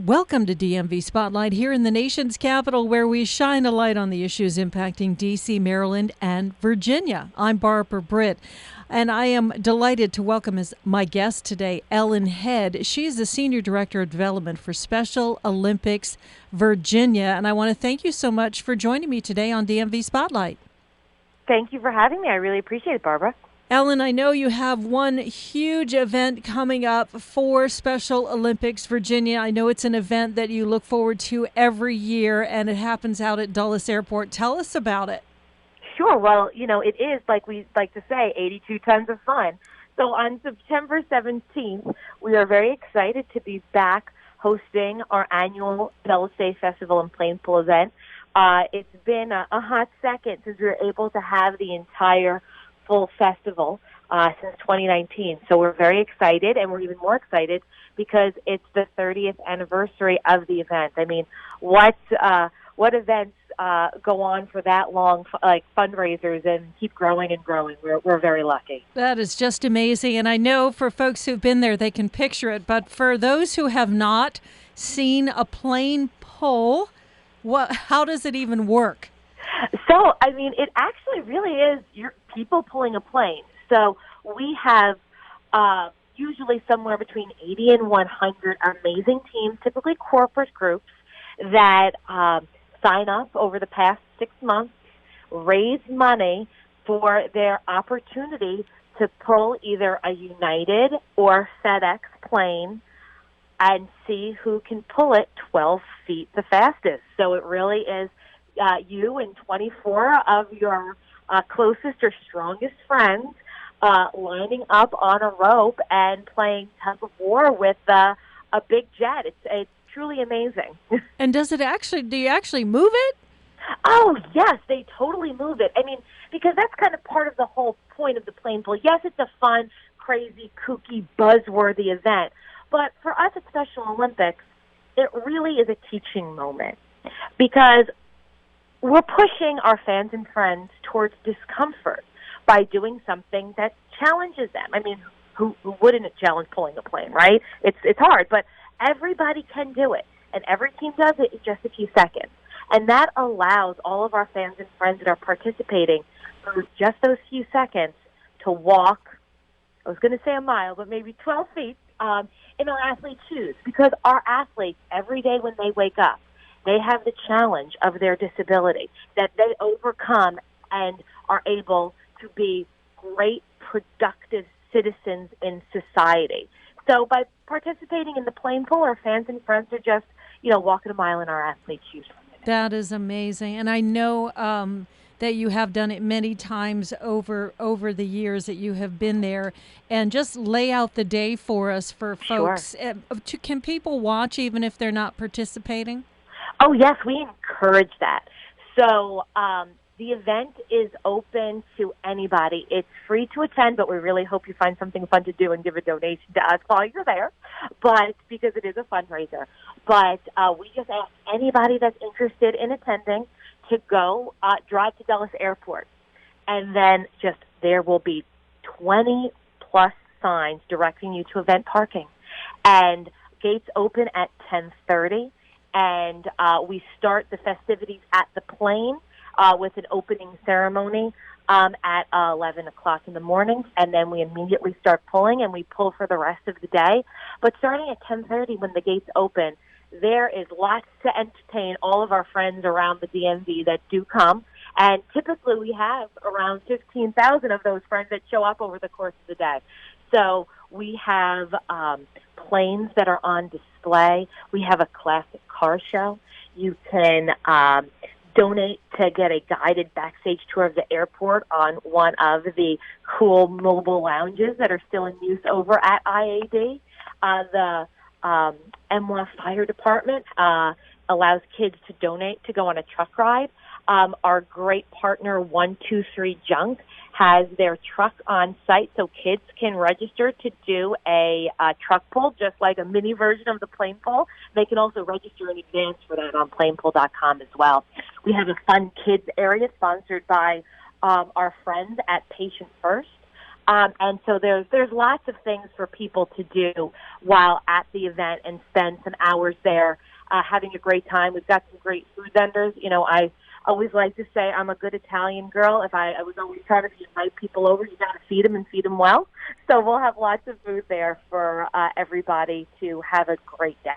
Welcome to DMV Spotlight here in the nation's capital, where we shine a light on the issues impacting D.C., Maryland, and Virginia. I'm Barbara Britt, and I am delighted to welcome as my guest today, Ellen Head. She is the Senior Director of Development for Special Olympics Virginia, and I want to thank you so much for joining me today on DMV Spotlight. Thank you for having me. I really appreciate it, Barbara. Ellen, I know you have one huge event coming up for Special Olympics Virginia. I know it's an event that you look forward to every year, and it happens out at Dulles Airport. Tell us about it. Sure. Well, it is, like we like to say, 82 tons of fun. So on September 17th, we are very excited to be back hosting our annual Dulles Day Festival and Plane Pool event. It's been a hot second since we were able to have the entire full festival since 2019. So we're very excited, and we're even more excited because it's the 30th anniversary of the event. I mean, what events go on for that long, like fundraisers, and keep growing and growing? We're very lucky. That is just amazing, and I know for folks who've been there, they can picture it. But for those who have not seen a plane pull, how does it even work? So, I mean, it actually really is your people pulling a plane. So we have usually somewhere between 80 and 100 amazing teams, typically corporate groups, that sign up over the past 6 months, raise money for their opportunity to pull either a United or FedEx plane and see who can pull it 12 feet the fastest. So it really is you and 24 of your closest or strongest friends lining up on a rope and playing tug of war with a big jet. It's truly amazing. And do you actually move it? Oh, yes, they totally move it. I mean, because that's kind of part of the whole point of the plane pull. Yes, it's a fun, crazy, kooky, buzzworthy event. But for us at Special Olympics, it really is a teaching moment because we're pushing our fans and friends towards discomfort by doing something that challenges them. I mean, who wouldn't challenge pulling a plane, right? It's hard, but everybody can do it, and every team does it in just a few seconds. And that allows all of our fans and friends that are participating for just those few seconds to walk, I was going to say a mile, but maybe 12 feet in our athlete shoes, because our athletes, every day when they wake up, they have the challenge of their disability that they overcome and are able to be great, productive citizens in society. So by participating in the plane pull, our fans and friends are just, walking a mile in our athlete shoes. That is amazing. And I know that you have done it many times over the years that you have been there. And just lay out the day for us for folks. Sure. Can people watch even if they're not participating? Oh, yes, we encourage that. So the event is open to anybody. It's free to attend, but we really hope you find something fun to do and give a donation to us while you're there, but because it is a fundraiser. But we just ask anybody that's interested in attending to go drive to Dulles Airport, and then there will be 20-plus signs directing you to event parking. And gates open at 10:30. And we start the festivities at the plane with an opening ceremony at 11 o'clock in the morning, and then we immediately start pulling, and we pull for the rest of the day. But starting at 10:30 when the gates open, there is lots to entertain all of our friends around the DMV that do come, and typically we have around 15,000 of those friends that show up over the course of the day. So we have planes that are on display. We have a classic car show. You can donate to get a guided backstage tour of the airport on one of the cool mobile lounges that are still in use over at IAD. The MWA Fire Department allows kids to donate to go on a truck ride. Our great partner, 123 Junk, has their truck on site so kids can register to do a truck pull, just like a mini version of the plane pull. They can also register in advance for that on planepull.com as well. We have a fun kids area sponsored by our friends at Patient First. And so there's lots of things for people to do while at the event and spend some hours there having a great time. We've got some great food vendors. I always like to say I'm a good Italian girl. If I was always trying to invite people over, you got to feed them and feed them well. So we'll have lots of food there for everybody to have a great day.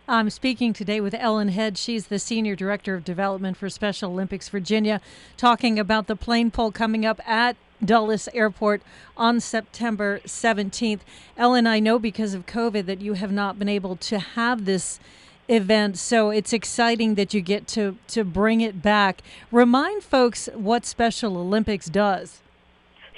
I'm speaking today with Ellen Head. She's the Senior Director of Development for Special Olympics Virginia, talking about the plane pull coming up at Dulles Airport on September 17th. Ellen, I know because of COVID that you have not been able to have this event, so it's exciting that you get to bring it back. Remind folks what Special Olympics does.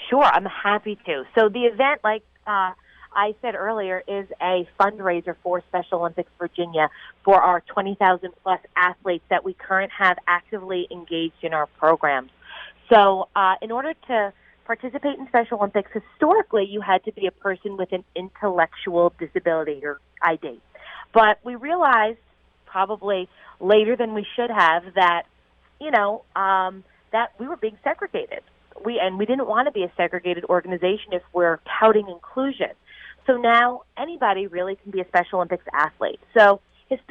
Sure, I'm happy to. So the event, like I said earlier, is a fundraiser for Special Olympics Virginia for our 20,000 plus athletes that we currently have actively engaged in our programs. So in order to participate in Special Olympics, historically you had to be a person with an intellectual disability, or ID. But we realized probably later than we should have that, that we were being segregated. We didn't want to be a segregated organization if we're touting inclusion. So now anybody really can be a Special Olympics athlete. So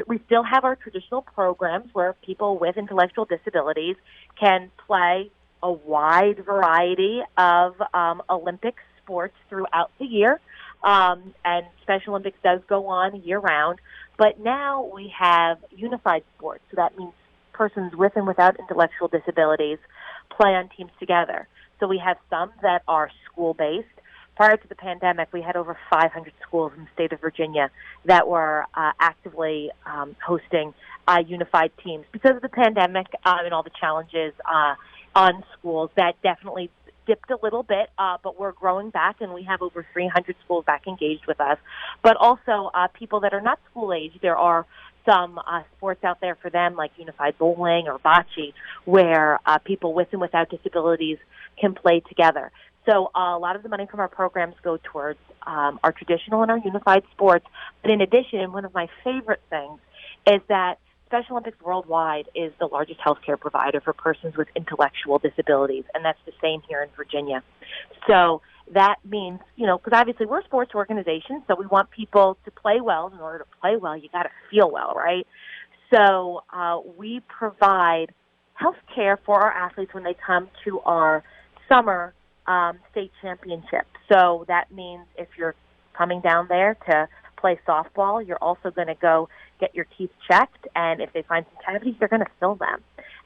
we still have our traditional programs where people with intellectual disabilities can play a wide variety of Olympic sports throughout the year. And Special Olympics does go on year-round. But now we have unified sports. So that means persons with and without intellectual disabilities play on teams together. So we have some that are school-based. Prior to the pandemic, we had over 500 schools in the state of Virginia that were actively hosting unified teams. Because of the pandemic and all the challenges on schools, that definitely dipped a little bit, but we're growing back, and we have over 300 schools back engaged with us. But also people that are not school-age, there are some sports out there for them, like unified bowling or bocce, where people with and without disabilities can play together. So a lot of the money from our programs go towards our traditional and our unified sports. But in addition, one of my favorite things is that Special Olympics Worldwide is the largest healthcare provider for persons with intellectual disabilities, and that's the same here in Virginia. So that means, because obviously we're a sports organization, so we want people to play well. In order to play well, you got to feel well, right? So we provide health care for our athletes when they come to our summer state championship. So that means if you're coming down there to play softball, you're also going to go get your teeth checked, and if they find some cavities, they're going to fill them.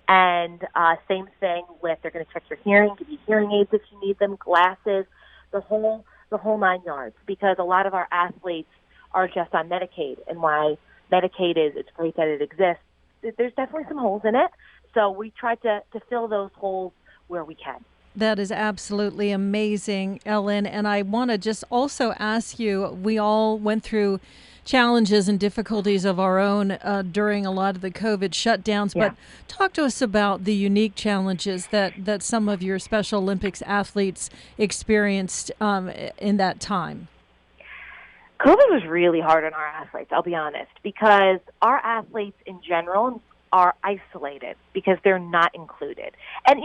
And same thing with, they're going to check your hearing, give you hearing aids if you need them, glasses, the whole 9 yards, because a lot of our athletes are just on Medicaid, and why Medicaid it's great that it exists, there's definitely some holes in it, so we try to fill those holes where we can. That is absolutely amazing, Ellen. And I want to just also ask you, we all went through challenges and difficulties of our own during a lot of the COVID shutdowns, but talk to us about the unique challenges that some of your Special Olympics athletes experienced in that time. COVID was really hard on our athletes, I'll be honest, because our athletes in general are isolated because they're not included. And,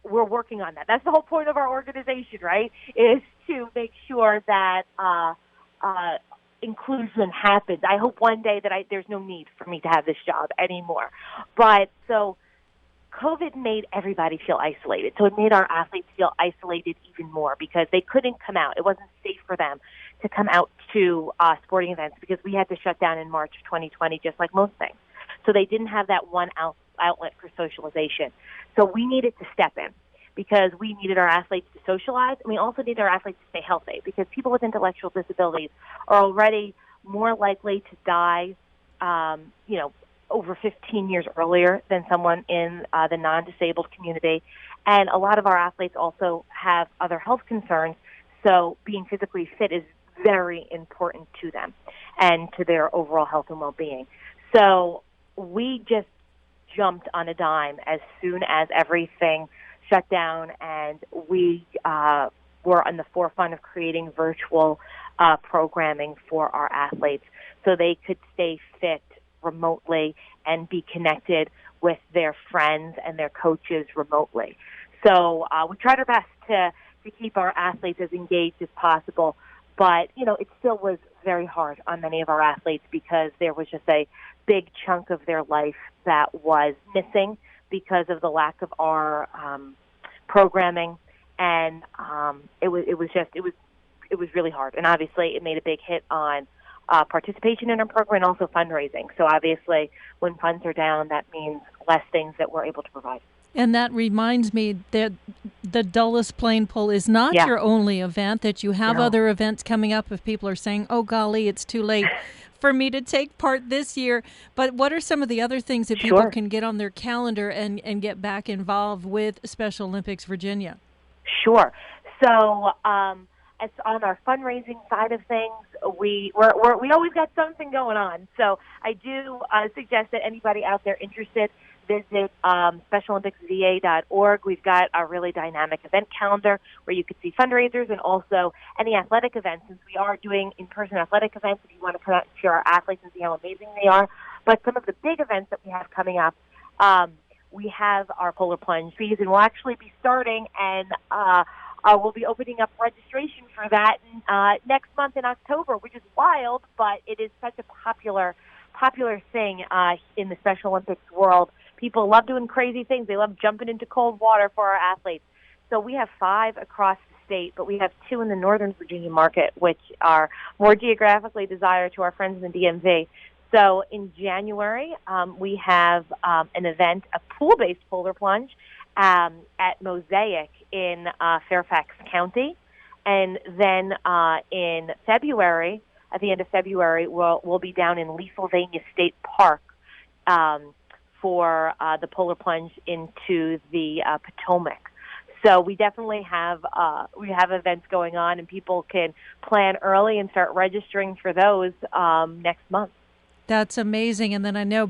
we're working on that. That's the whole point of our organization, right, is to make sure that inclusion happens. I hope one day that there's no need for me to have this job anymore. But so COVID made everybody feel isolated. So it made our athletes feel isolated even more because they couldn't come out. It wasn't safe for them to come out to sporting events because we had to shut down in March of 2020, just like most things. So they didn't have that one outlet for socialization. So we needed to step in because we needed our athletes to socialize, and we also needed our athletes to stay healthy because people with intellectual disabilities are already more likely to die, over 15 years earlier than someone in the non-disabled community. And a lot of our athletes also have other health concerns, so being physically fit is very important to them and to their overall health and well-being. So we just jumped on a dime as soon as everything shut down, and we were on the forefront of creating virtual programming for our athletes so they could stay fit remotely and be connected with their friends and their coaches remotely. So we tried our best to to keep our athletes as engaged as possible. But, it still was very hard on many of our athletes because there was just a big chunk of their life that was missing because of the lack of our programming. And it was really hard. And obviously it made a big hit on participation in our program and also fundraising. So obviously when funds are down, that means less things that we're able to provide. And that reminds me that the Dulles Plane Pull is not your only event, that you have other events coming up if people are saying, oh, golly, it's too late for me to take part this year. But what are some of the other things that people can get on their calendar and get back involved with Special Olympics Virginia? Sure. So as on our fundraising side of things, we always got something going on. So I do suggest that anybody out there interested visit SpecialOlympicsVA.org. We've got a really dynamic event calendar where you can see fundraisers and also any athletic events, since we are doing in-person athletic events if you want to come out and cheer our athletes and see how amazing they are. But some of the big events that we have coming up, we have our Polar Plunge season. We'll actually be starting, and we'll be opening up registration for that next month in October, which is wild, but it is such a popular thing in the Special Olympics world. People love doing crazy things. They love jumping into cold water for our athletes. So we have 5 across the state, but we have 2 in the Northern Virginia market, which are more geographically desired to our friends in the DMV. So in January, we have an event, a pool-based polar plunge at Mosaic in Fairfax County. And then in February, at the end of February, we'll be down in Leesylvania State Park for the polar plunge into the Potomac. So we definitely have events going on, and people can plan early and start registering for those next month. That's amazing. And then I know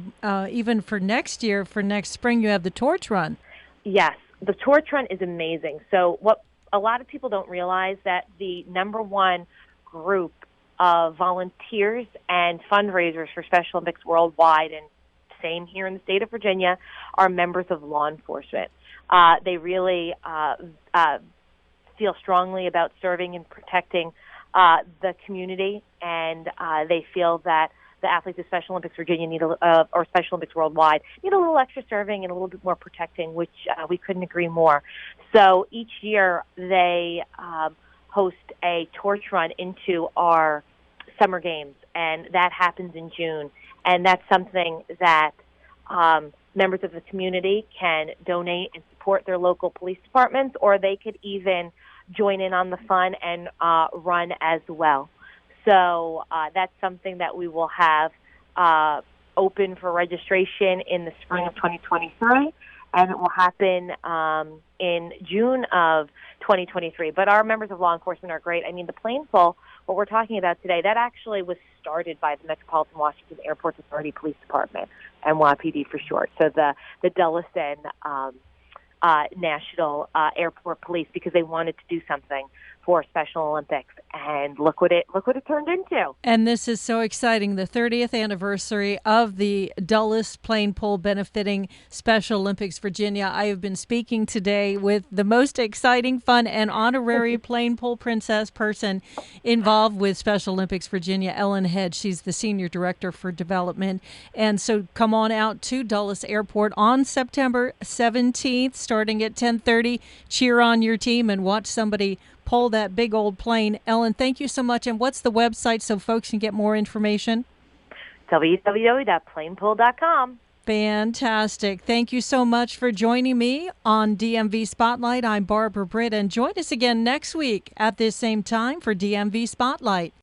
even for next year, for next spring, you have the torch run. Yes, the torch run is amazing. So what a lot of people don't realize that the number one group of volunteers and fundraisers for Special Olympics worldwide, and same here in the state of Virginia, are members of law enforcement. They really feel strongly about serving and protecting the community, and they feel that the athletes of Special Olympics Virginia or Special Olympics worldwide need a little extra serving and a little bit more protecting, which we couldn't agree more. So each year they host a torch run into our summer games, and that happens in June. And that's something that members of the community can donate and support their local police departments, or they could even join in on the fun and run as well. So that's something that we will have open for registration in the spring of 2023, and it will happen in June of 2023. But our members of law enforcement are great. I mean, the plane pull, what we're talking about today, that actually was started by the Metropolitan Washington Airport Authority Police Department, NYPD for short. So the Dulles National Airport Police, because they wanted to do something for Special Olympics, and look what it turned into. And this is so exciting, the 30th anniversary of the Dulles Plane Pull benefiting Special Olympics Virginia. I have been speaking today with the most exciting, fun, and honorary plane pull princess person involved with Special Olympics Virginia, Ellen Head. She's the Senior Director for Development. And so come on out to Dulles Airport on September 17th, starting at 10:30. Cheer on your team and watch somebody pull that big old plane. Ellen, thank you so much. And what's the website so folks can get more information? www.planepull.com. Fantastic. Thank you so much for joining me on DMV Spotlight. I'm Barbara Britt, and join us again next week at this same time for DMV Spotlight.